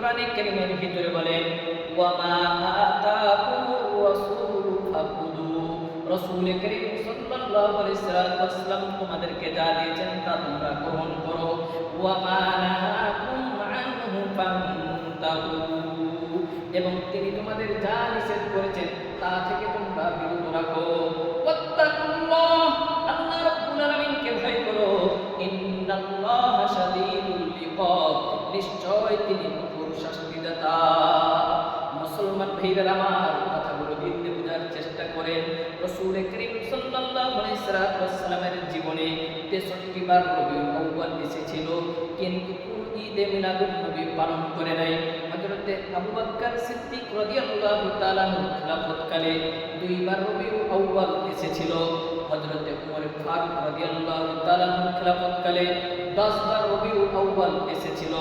কোরআনে কারীমের ভিতরে বলেন ওয়া মা আতাকুমুর রাসূলু ফাখুযু, রাসূল করিম সাল্লাল্লাহু আলাইহি ওয়াসাল্লাম তোমাদেরকে যা দিয়েছেন তা তোমরা গ্রহণ করো। ওয়া মা নাহাকুম আনহু ফান্তাহু, এবং তিনি তোমাদের যা নিষেধ করেছেন তা থেকে তোমরা বিরত রাখো। ওয়াত্তাকুল্লাহ, আল্লাহ রাব্বুল আলামিনকে ভয় করো। ইন্নাল্লাহা শাদীদুল ইকাব, নিশ্চয় তিনি কঠোর শাস্তিদাতা। মুসলমান ভাইরা আমার, কথাগুলো দিতে বোঝার চেষ্টা করেন। রাসূল করিম সাল্লাল্লাহু আলাইহি ওয়াসাল্লামের জীবনে 63 বার রবিউল আউয়াল এসেছিল, কিন্তু কোন ঈদে মিলাদুন নবী পালন করে নাই। হযরতে আবু বকর সিদ্দিক রাদিয়াল্লাহু তাআলা খিলাফতকালে 2 বার রবিউল আউয়াল এসেছিল। হযরতে উমর ফারুক রাদিয়াল্লাহু তাআলা খিলাফতকালে 10 বার রবিউল আউয়াল এসেছিল।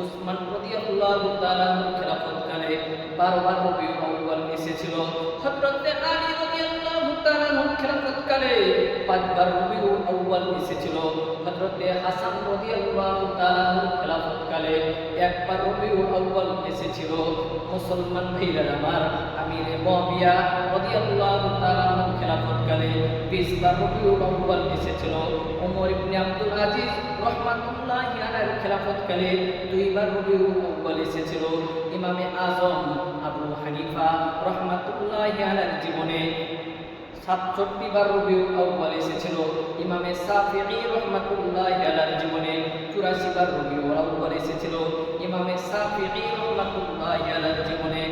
উসমান রাদিয়াল্লাহু তাআলা খিলাফতকালে 12 বার রবিউল আউয়াল এসেছিল। হযরতে আলী রাদিয়াল্লাহু তাআলা খিলাফতকালে 5 বার রবিউল আউয়াল এসেছিল। হযরতে হাসান রাদিয়াল্লাহু তাআলা খিলাফতকালে 1 বার রবিউল আউয়াল এসেছিল। মুসলমান ভাইরা আমার, আমিরে মুআবিয়া রাদিয়াল্লাহু তাআলা খিলাফতকালে 20 বার রবিউল আউয়াল এসেছিল। ওমর ইবনে আব্দুল আজিজ রাহমাতুল্লাহি আলাইহির খিলাফতকালে 2 বার রবিউল আউয়াল এসেছিল। ইমামে আযম আবু হানিফা রাহমাতুল্লাহি আলাইহির জীবনে 67 বার রবিউল আউয়াল এসেছিল। ইমামে শাফিঈ রাহমাতুল্লাহি আলাইহির জীবনে 84 বার রবিউল আউয়াল এসেছিল। ইমামে শাফিঈ রাহমাতুল্লাহি আলাইহির জীবনে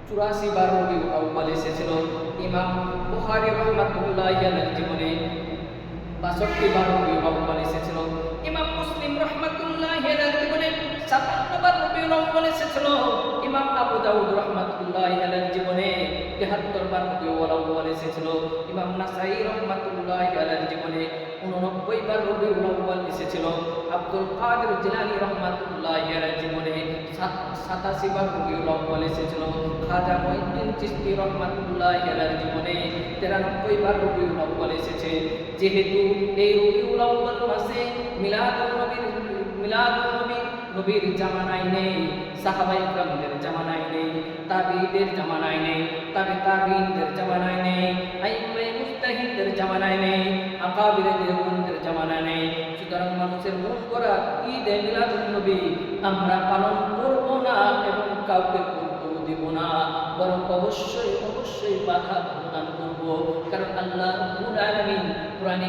84 বার রবিউল আউয়াল এসেছিল। ইমাম বুখারী রাহমাতুল্লাহি আলাইহির জীবনে 62 বার রবিউল আউয়াল এসেছিল। ইমাম মুসলিম রাহমাতুল্লাহি আলাইহির জীবনে 57 বার রবিউল আউয়াল এসেছিল। ইমাম আবু দাউদ রাহমাতুল্লাহি আলাইহির জীবনে 73 বার রবিউল আউয়াল এসেছিল। ইমাম নাসাঈ রাহমাতুল্লাহি আলাইহির জীবনে 89 বার রবিউল আউয়াল এসেছিল। আব্দুল কাদের জিলানী রাহমাতুল্লাহি আলাইহির জীবনে 87 বার রবিউল আউয়াল এসেছিল। খাজা মুঈনুদ্দিন চিশতি রাহমাতুল্লাহি আলাইহির জীবনে 93 বার রবিউল আউয়াল এসেছে। যেহেতু এই রবিউল আউয়াল মাসে মিলাদুন নবীর জামানায় নেই, সাহাবায়ে কেরামদের জামানায় নেই, তাবিঈদের জামানায় নেই, তাবিঈনদের জামানায় নেই, আইম্মায়ে মুজতাহিদদের জামানায় নেই, আকাবিরে দেওবন্দের জামানায় নেই। সুতরাং মানুষের মন করা ঈদে মিলাদুন নবী আমরা পালন করব না এবং কাউকে করতেও দেব না, বরং অবশ্যই বাধা প্রদান করব। কারণ আল্লাহ রাব্বুল আলামিন কোরআনে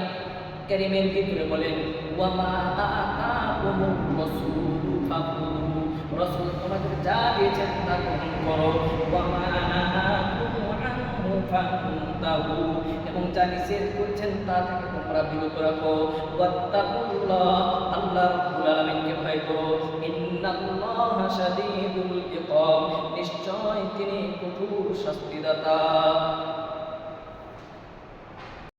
কারীমের ভিতরে বলেন ওয়া মা আতাকুমুর রাসূলু ফাখুযু, রাসূল তোমাদের যা দিয়েছেন তা গ্রহণ করো। ওয়া মা নাহাকুম আনহু ফান্তাহু, এবং যা নিষেধ করেছেন তা থেকে তোমরা বিরত রাখো। ওয়াত্তাকুল্লাহ, আল্লাহ রাব্বুল আলামিনকে ভয় করো। ইন্নাল্লাহা শাদীদুল ইকাব, নিশ্চয় তিনি কঠোর শাস্তিদাতা।